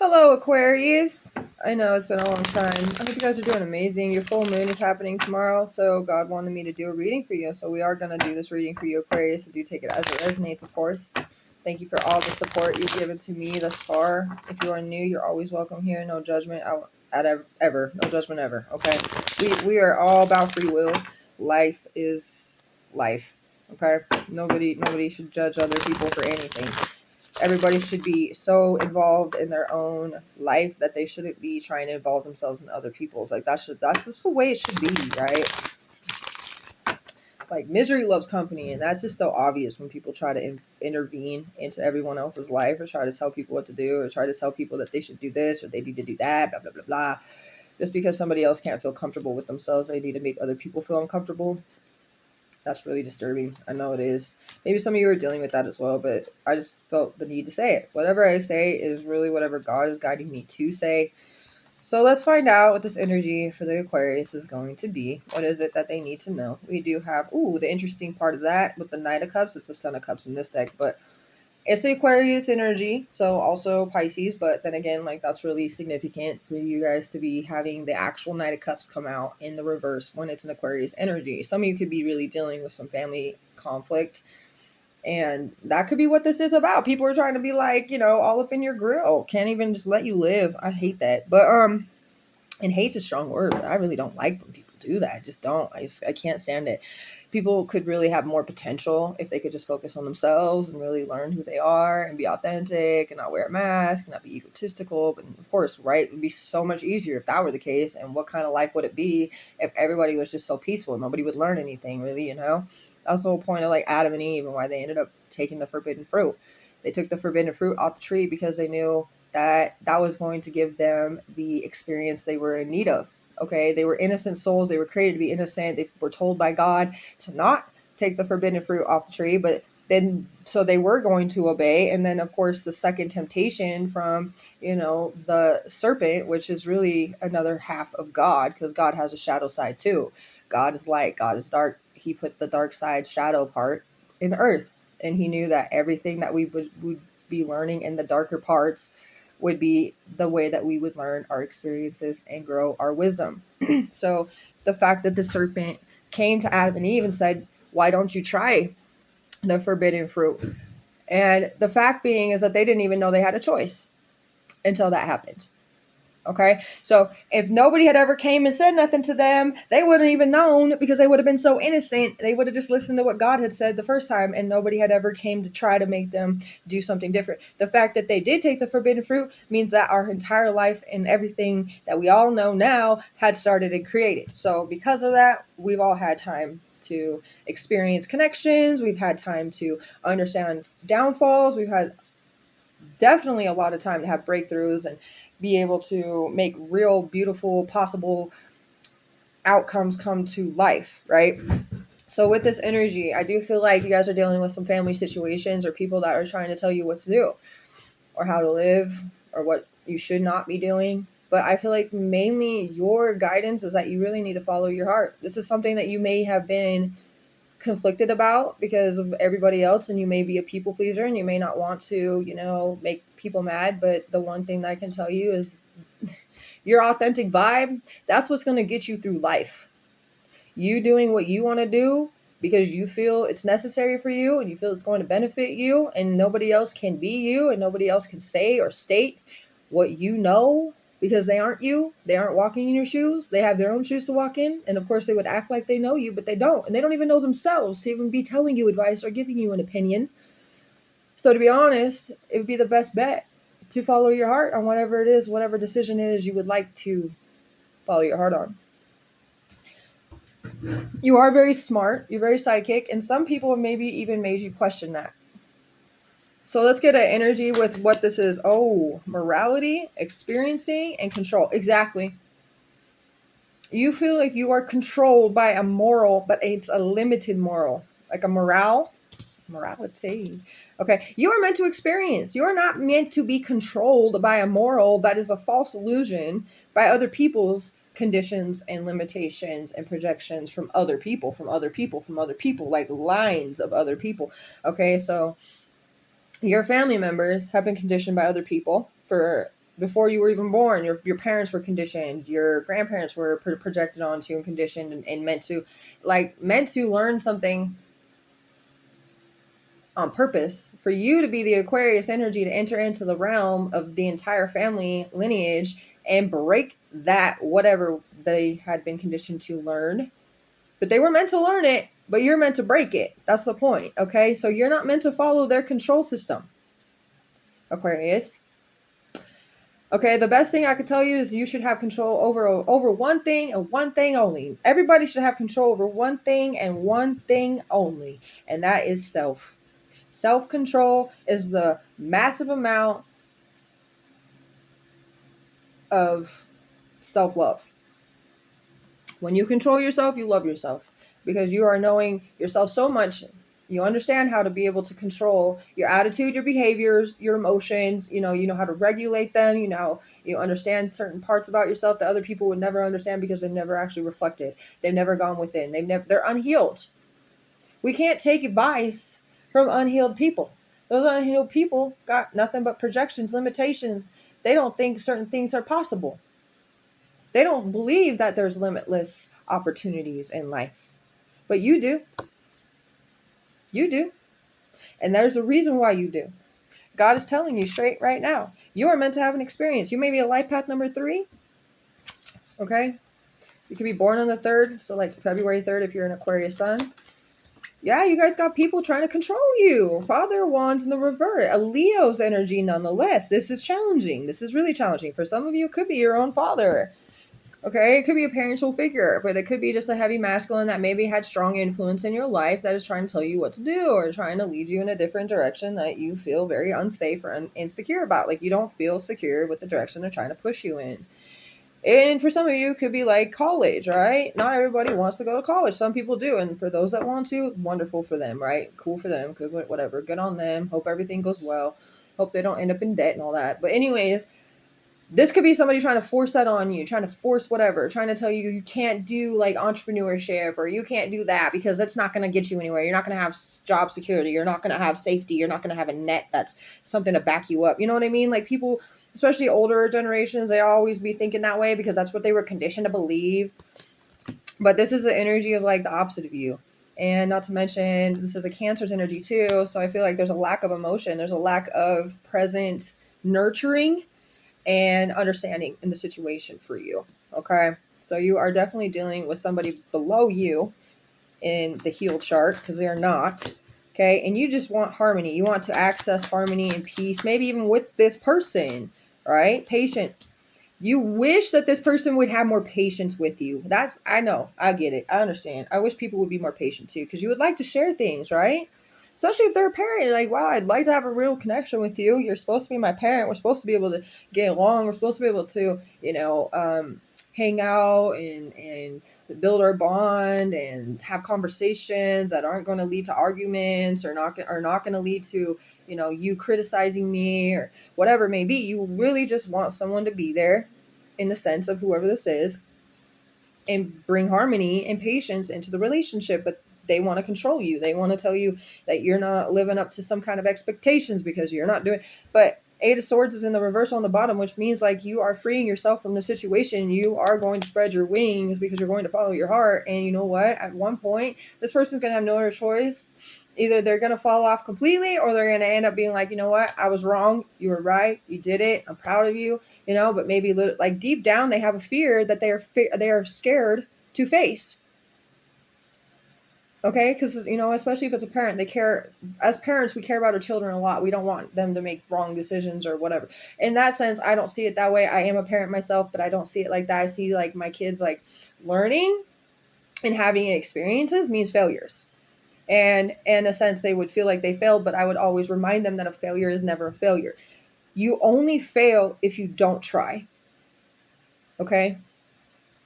Hello, Aquarius. I know it's been a long time. I hope you guys are doing amazing. Your full moon is happening tomorrow, so God wanted me to do a reading for you. So we are going to do this reading for you, Aquarius. So do take it as it resonates, of course. Thank you for all the support you've given to me thus far. If you are new, you're always welcome here. No judgment ever. No judgment ever. Okay. We are all about free will. Life is life. Okay. Nobody should judge other people for anything. Everybody should be so involved in their own life that they shouldn't be trying to involve themselves in other people's. Like that's just the way it should be, right? Like misery loves company, and that's just so obvious when people try to intervene into everyone else's life, or try to tell people what to do, or try to tell people that they should do this or they need to do that, blah blah blah blah. Just because somebody else can't feel comfortable with themselves, they need to make other people feel uncomfortable. That's really disturbing. I know it is. Maybe some of you are dealing with that as well, but I just felt the need to say it. Whatever I say is really whatever God is guiding me to say. So let's find out what this energy for the Aquarius is going to be. What is it that they need to know? We do have, the interesting part of that with the Knight of Cups. It's the Son of Cups in this deck, but it's the Aquarius energy, so also Pisces, but then again, like that's really significant for you guys to be having the actual Knight of Cups come out in the reverse when it's an Aquarius energy. Some of you could be really dealing with some family conflict, and that could be what this is about. People are trying to be like, all up in your grill, can't even just let you live. I hate that. But and hate's a strong word, but I really don't like when people do that. I just don't. I can't stand it. People could really have more potential if they could just focus on themselves and really learn who they are and be authentic and not wear a mask and not be egotistical. But of course, right, it would be so much easier if that were the case. And what kind of life would it be if everybody was just so peaceful? Nobody would learn anything, really, That's the whole point of like Adam and Eve and why they ended up taking the forbidden fruit. They took the forbidden fruit off the tree because they knew that was going to give them the experience they were in need of. Okay, they were innocent souls. They were created to be innocent. They were told by God to not take the forbidden fruit off the tree, but then so they were going to obey. And then of course the second temptation from the serpent, which is really another half of God, because God has a shadow side too. God is light, God is dark. He put the dark side shadow part in earth, and he knew that everything that we would be learning in the darker parts would be the way that we would learn our experiences and grow our wisdom. So the fact that the serpent came to Adam and Eve and said, why don't you try the forbidden fruit? And the fact being is that they didn't even know they had a choice until that happened. Okay, so if nobody had ever came and said nothing to them, they wouldn't even known, because they would have been so innocent. They would have just listened to what God had said the first time, and nobody had ever came to try to make them do something different. The fact that they did take the forbidden fruit means that our entire life and everything that we all know now had started and created. So because of that, we've all had time to experience connections. We've had time to understand downfalls. We've had definitely a lot of time to have breakthroughs and be able to make real beautiful possible outcomes come to life, right? So with this energy, I do feel like you guys are dealing with some family situations or people that are trying to tell you what to do or how to live or what you should not be doing. But I feel like mainly your guidance is that you really need to follow your heart. This is something that you may have been conflicted about because of everybody else, and you may be a people pleaser and you may not want to make people mad, but the one thing that I can tell you is your authentic vibe, that's what's going to get you through life. You doing what you want to do because you feel it's necessary for you and you feel it's going to benefit you, and nobody else can be you and nobody else can say or state what you know, because they aren't you. They aren't walking in your shoes. They have their own shoes to walk in. And of course they would act like they know you, but they don't. And they don't even know themselves to even be telling you advice or giving you an opinion. So to be honest, it would be the best bet to follow your heart on whatever it is, whatever decision it is you would like to follow your heart on. You are very smart. You're very psychic. And some people have maybe even made you question that. So let's get an energy with what this is. Oh, morality, experiencing, and control. Exactly. You feel like you are controlled by a moral, but it's a limited moral, like a morality. Okay. You are meant to experience. You are not meant to be controlled by a moral that is a false illusion by other people's conditions and limitations and projections from other people, like lines of other people. Okay. So your family members have been conditioned by other people for before you were even born. Your parents were conditioned, your grandparents were projected onto and conditioned and meant to learn something on purpose for you to be the Aquarius energy to enter into the realm of the entire family lineage and break that whatever they had been conditioned to learn. But they were meant to learn it, but you're meant to break it. That's the point, okay? So you're not meant to follow their control system, Aquarius. Okay, the best thing I could tell you is you should have control over one thing and one thing only. Everybody should have control over one thing and one thing only, and that is self. Self-control is the massive amount of self-love. When you control yourself, you love yourself because you are knowing yourself so much. You understand how to be able to control your attitude, your behaviors, your emotions. You know how to regulate them. You understand certain parts about yourself that other people would never understand because they've never actually reflected. They've never gone within. They're unhealed. We can't take advice from unhealed people. Those unhealed people got nothing but projections, limitations. They don't think certain things are possible. They don't believe that there's limitless opportunities in life. But you do. You do. And there's a reason why you do. God is telling you straight right now. You are meant to have an experience. You may be a life path number 3. Okay? You could be born on the 3rd. So like February 3rd if you're an Aquarius sun. Yeah, you guys got people trying to control you. Father of Wands in the reverse. A Leo's energy nonetheless. This is challenging. This is really challenging. For some of you, it could be your own father. Okay, it could be a parental figure, but it could be just a heavy masculine that maybe had strong influence in your life that is trying to tell you what to do or trying to lead you in a different direction that you feel very unsafe or insecure about. Like you don't feel secure with the direction they're trying to push you in. And for some of you, it could be like college, right? Not everybody wants to go to college. Some people do. And for those that want to, wonderful for them, right? Cool for them. Good, whatever. Good on them. Hope everything goes well. Hope they don't end up in debt and all that. But anyways, this could be somebody trying to force that on you, trying to force whatever, trying to tell you you can't do like entrepreneurship or you can't do that because that's not going to get you anywhere. You're not going to have job security. You're not going to have safety. You're not going to have a net that's something to back you up. You know what I mean? Like people, especially older generations, they always be thinking that way because that's what they were conditioned to believe. But this is the energy of like the opposite of you. And not to mention, this is a Cancer's energy too. So I feel like there's a lack of emotion. There's a lack of present nurturing and understanding in the situation for you. Okay. So you are definitely dealing with somebody below you in the heal chart because they are not. Okay. And you just want harmony. You want to access harmony and peace, maybe even with this person, right? Patience. You wish that this person would have more patience with you. I know, I get it. I understand. I wish people would be more patient too because you would like to share things, right? Especially if they're a parent, you're like, wow, I'd like to have a real connection with you. You're supposed to be my parent. We're supposed to be able to get along. We're supposed to be able to, hang out and build our bond and have conversations that aren't going to lead to arguments or not going to lead to, you criticizing me or whatever it may be. You really just want someone to be there in the sense of whoever this is and bring harmony and patience into the relationship. But they want to control you. They want to tell you that you're not living up to some kind of expectations because you're not doing. But 8 of Swords is in the reverse on the bottom, which means like you are freeing yourself from the situation. You are going to spread your wings because you're going to follow your heart. And you know what? At one point, this person's going to have no other choice. Either they're going to fall off completely or they're going to end up being like, you know what? I was wrong. You were right. You did it. I'm proud of you. But maybe like deep down, they have a fear that they are scared to face. Okay, because especially if it's a parent, they care. As parents, we care about our children a lot. We don't want them to make wrong decisions or whatever. In that sense, I don't see it that way. I am a parent myself, but I don't see it like that. I see like my kids like learning and having experiences means failures. And in a sense, they would feel like they failed, but I would always remind them that a failure is never a failure. You only fail if you don't try. Okay?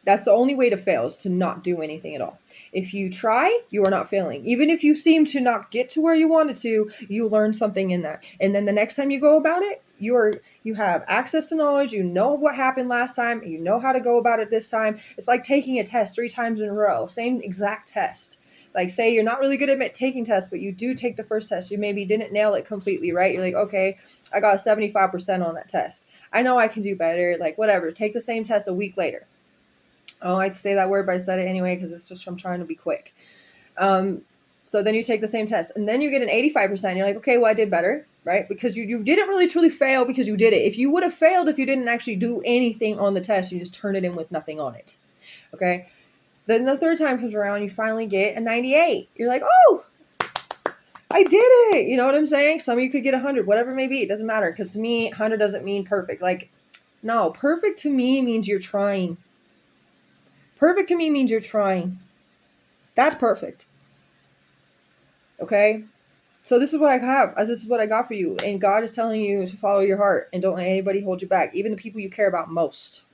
That's the only way to fail, is to not do anything at all. If you try, you are not failing. Even if you seem to not get to where you wanted to, you learn something in that. And then the next time you go about it, you have access to knowledge. You know what happened last time. You know how to go about it this time. It's like taking a test 3 times in a row. Same exact test. Like, say you're not really good at taking tests, but you do take the first test. You maybe didn't nail it completely, right? You're like, okay, I got a 75% on that test. I know I can do better. Like, whatever. Take the same test a week later. I don't like to say that word, but I said it anyway because it's just I'm trying to be quick. So then you take the same test, and then you get an 85%. You're like, okay, well, I did better, right? Because you didn't really truly fail because you did it. If you would have failed if you didn't actually do anything on the test, you just turn it in with nothing on it, okay? Then the third time comes around, you finally get a 98. You're like, oh, I did it. You know what I'm saying? Some of you could get 100, whatever it may be. It doesn't matter, because to me, 100 doesn't mean perfect. Like, no, perfect to me means you're trying. Perfect to me means you're trying. That's perfect. Okay? So this is what I have. This is what I got for you. And God is telling you to follow your heart and don't let anybody hold you back, even the people you care about most.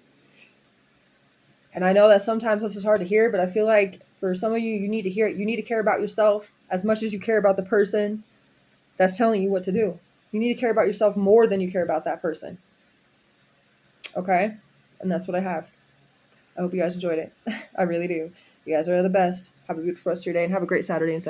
And I know that sometimes this is hard to hear, but I feel like for some of you, you need to hear it. You need to care about yourself as much as you care about the person that's telling you what to do. You need to care about yourself more than you care about that person. Okay? And that's what I have. I hope you guys enjoyed it. I really do. You guys are the best. Have a beautiful rest of your day and have a great Saturday and Sunday.